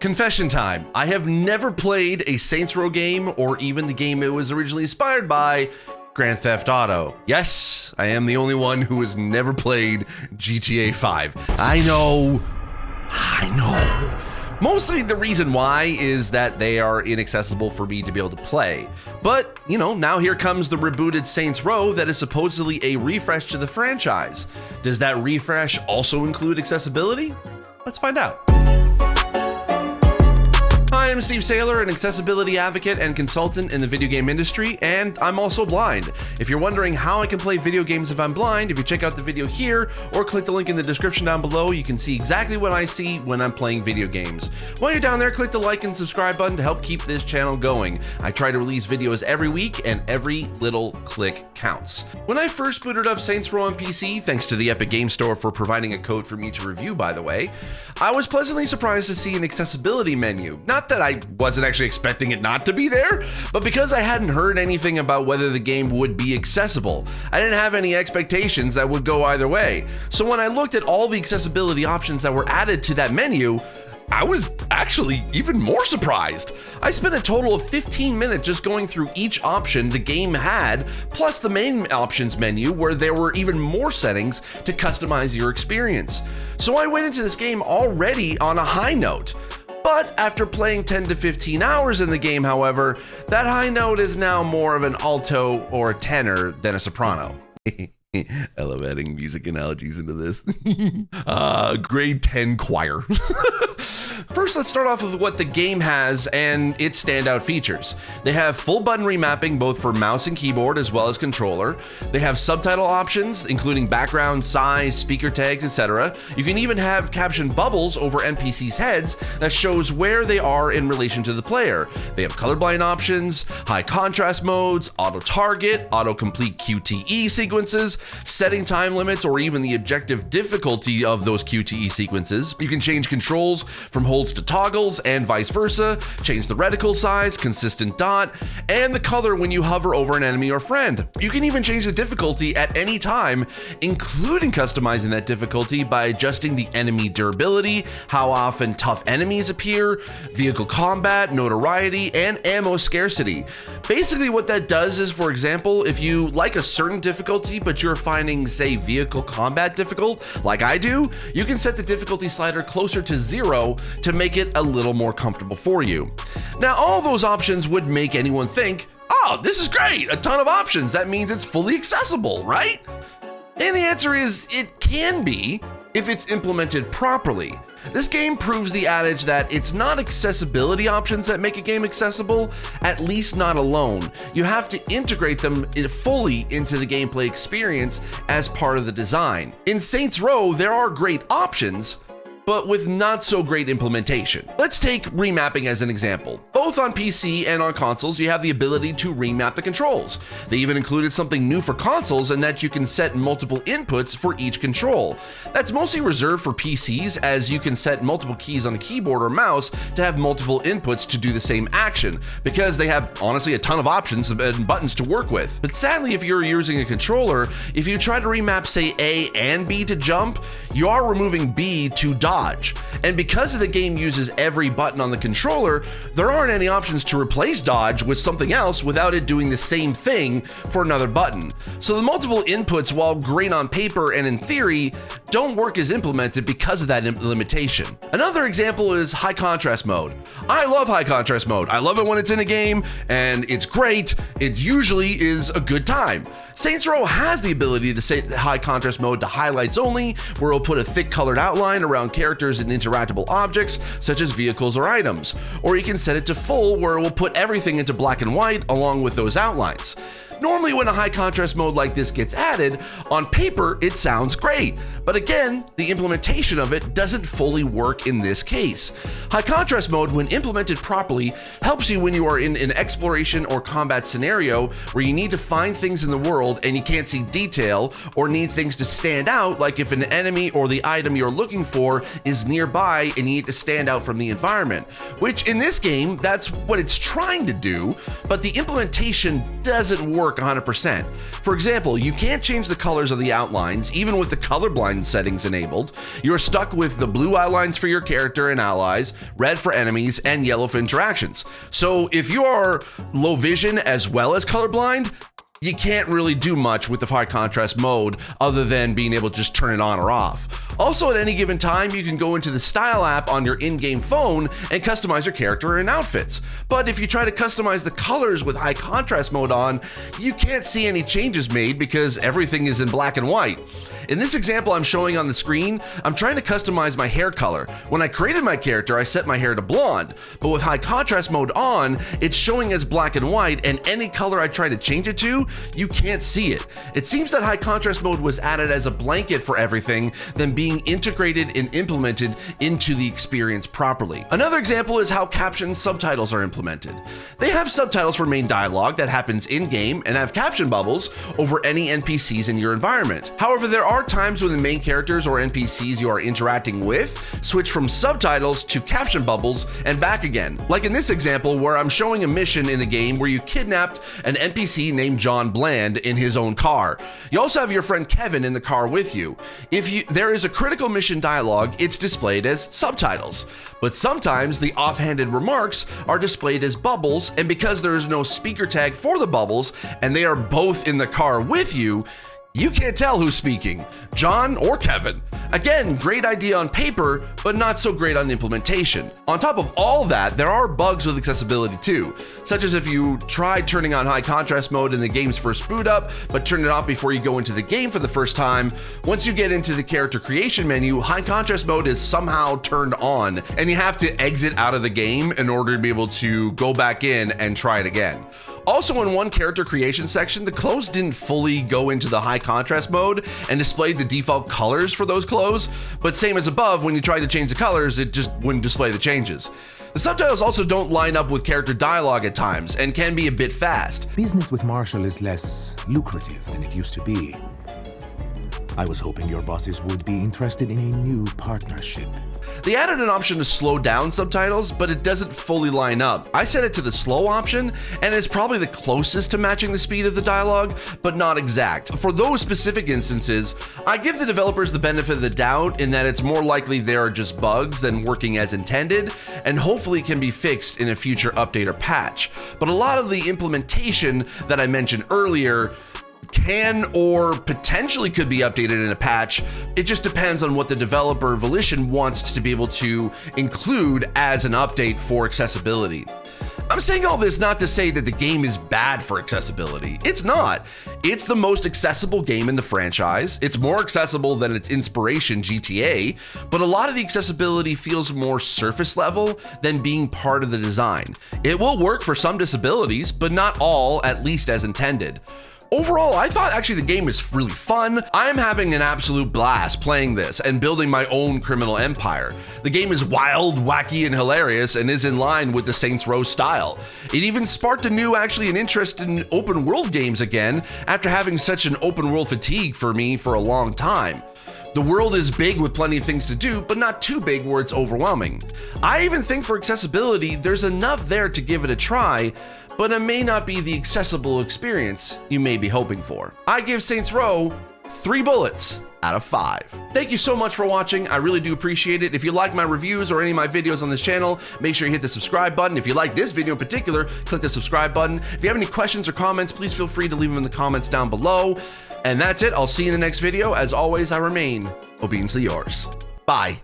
Confession time. I have never played a Saints Row game or even the game it was originally inspired by, Grand Theft Auto. Yes, I am the only one who has never played GTA 5. I know. Mostly the reason why is that they are inaccessible for me to be able to play. But, you know, now here comes the rebooted Saints Row that is supposedly a refresh to the franchise. Does that refresh also include accessibility? Let's find out. Hi, I'm Steve Saylor, an accessibility advocate and consultant in the video game industry, and I'm also blind. If you're wondering how I can play video games if I'm blind, if you check out the video here or click the link in the description down below, you can see exactly what I see when I'm playing video games. While you're down there, click the like and subscribe button to help keep this channel going. I try to release videos every week, and every little click counts. When I first booted up Saints Row on PC, thanks to the Epic Game Store for providing a code for me to review, by the way, I was pleasantly surprised to see an accessibility menu. Not that I wasn't actually expecting it not to be there, but because I hadn't heard anything about whether the game would be accessible. I didn't have any expectations that would go either way. So when I looked at all the accessibility options that were added to that menu, I was actually even more surprised. I spent a total of 15 minutes just going through each option the game had, plus the main options menu where there were even more settings to customize your experience. So I went into this game already on a high note. But after playing 10 to 15 hours in the game, however, that high note is now more of an alto or a tenor than a soprano. I love adding music analogies into this. Grade 10 choir. First, let's start off with what the game has and its standout features. They have full button remapping both for mouse and keyboard as well as controller. They have subtitle options, including background, size, speaker tags, etc. You can even have caption bubbles over NPCs' heads that shows where they are in relation to the player. They have colorblind options, high contrast modes, auto-target, auto-complete QTE sequences, setting time limits, or even the objective difficulty of those QTE sequences. You can change controls from holds to toggles and vice versa, change the reticle size, consistent dot, and the color when you hover over an enemy or friend. You can even change the difficulty at any time, including customizing that difficulty by adjusting the enemy durability, how often tough enemies appear, vehicle combat, notoriety, and ammo scarcity. Basically what that does is, for example, if you like a certain difficulty but you're finding, say, vehicle combat difficult, like I do, you can set the difficulty slider closer to 0 to make it a little more comfortable for you. Now, all those options would make anyone think, oh, this is great, a ton of options, that means it's fully accessible, right? And the answer is, it can be if it's implemented properly. This game proves the adage that it's not accessibility options that make a game accessible, at least not alone. You have to integrate them fully into the gameplay experience as part of the design. In Saints Row, there are great options, but with not so great implementation. Let's take remapping as an example. Both on PC and on consoles, you have the ability to remap the controls. They even included something new for consoles in that you can set multiple inputs for each control. That's mostly reserved for PCs, as you can set multiple keys on a keyboard or mouse to have multiple inputs to do the same action, because they have honestly a ton of options and buttons to work with. But sadly, if you're using a controller, if you try to remap, say, A and B to jump, you are removing B to dodge. And because the game uses every button on the controller, there aren't any options to replace dodge with something else without it doing the same thing for another button. So the multiple inputs, while great on paper and in theory, don't work as implemented because of that limitation. Another example is high contrast mode. I love high contrast mode. I love it when it's in a game, and it's great. It usually is a good time. Saints Row has the ability to set high contrast mode to highlights only, where it'll put a thick colored outline around characters and interactable objects, such as vehicles or items. Or you can set it to full, where it will put everything into black and white along with those outlines. Normally when a high contrast mode like this gets added, on paper it sounds great, but again, the implementation of it doesn't fully work in this case. High contrast mode, when implemented properly, helps you when you are in an exploration or combat scenario where you need to find things in the world and you can't see detail, or need things to stand out, like if an enemy or the item you're looking for is nearby and you need to stand out from the environment, which in this game, that's what it's trying to do, but the implementation doesn't work work 100%. For example, you can't change the colors of the outlines even with the colorblind settings enabled. You're stuck with the blue outlines for your character and allies, red for enemies, and yellow for interactions. So if you are low vision as well as colorblind, you can't really do much with the high contrast mode other than being able to just turn it on or off. Also, at any given time, you can go into the Style app on your in-game phone and customize your character and outfits. But if you try to customize the colors with high contrast mode on, you can't see any changes made because everything is in black and white. In this example I'm showing on the screen, I'm trying to customize my hair color. When I created my character, I set my hair to blonde, but with high contrast mode on, it's showing as black and white, and any color I try to change it to, you can't see it. It seems that high contrast mode was added as a blanket for everything than being integrated and implemented into the experience properly. Another example is how caption subtitles are implemented. They have subtitles for main dialogue that happens in-game and have caption bubbles over any NPCs in your environment. However, there are times when the main characters or NPCs you are interacting with switch from subtitles to caption bubbles and back again. Like in this example where I'm showing a mission in the game where you kidnapped an NPC named John Bland in his own car. You also have your friend Kevin in the car with you. If there is a critical mission dialogue, it's displayed as subtitles. But sometimes the offhanded remarks are displayed as bubbles, and because there is no speaker tag for the bubbles and they are both in the car with you, you can't tell who's speaking, John or Kevin. Again, great idea on paper, but not so great on implementation. On top of all that, there are bugs with accessibility too, such as if you try turning on high contrast mode in the game's first boot up, but turn it off before you go into the game for the first time. Once you get into the character creation menu, high contrast mode is somehow turned on, and you have to exit out of the game in order to be able to go back in and try it again. Also, in one character creation section, the clothes didn't fully go into the high contrast mode and displayed the default colors for those clothes, but same as above, when you tried to change the colors, it just wouldn't display the changes. The subtitles also don't line up with character dialogue at times and can be a bit fast. Business with Marshall is less lucrative than it used to be. I was hoping your bosses would be interested in a new partnership. They added an option to slow down subtitles, but it doesn't fully line up. I set it to the slow option, and it's probably the closest to matching the speed of the dialogue, but not exact. For those specific instances, I give the developers the benefit of the doubt in that it's more likely there are just bugs than working as intended, and hopefully can be fixed in a future update or patch. But a lot of the implementation that I mentioned earlier can or potentially could be updated in a patch. It just depends on what the developer Volition wants to be able to include as an update for accessibility. I'm saying all this not to say that the game is bad for accessibility. It's not. It's the most accessible game in the franchise. It's more accessible than its inspiration, GTA, but a lot of the accessibility feels more surface level than being part of the design. It will work for some disabilities, but not all, at least as intended. Overall, I thought actually the game is really fun. I'm having an absolute blast playing this and building my own criminal empire. The game is wild, wacky, and hilarious and is in line with the Saints Row style. It even sparked an interest in open world games again after having such an open world fatigue for me for a long time. The world is big with plenty of things to do, but not too big where it's overwhelming. I even think for accessibility, there's enough there to give it a try, but it may not be the accessible experience you may be hoping for. I give Saints Row 3 bullets out of 5. Thank you so much for watching. I really do appreciate it. If you like my reviews or any of my videos on this channel, make sure you hit the subscribe button. If you like this video in particular, click the subscribe button. If you have any questions or comments, please feel free to leave them in the comments down below. And that's it. I'll see you in the next video. As always, I remain obediently yours. Bye.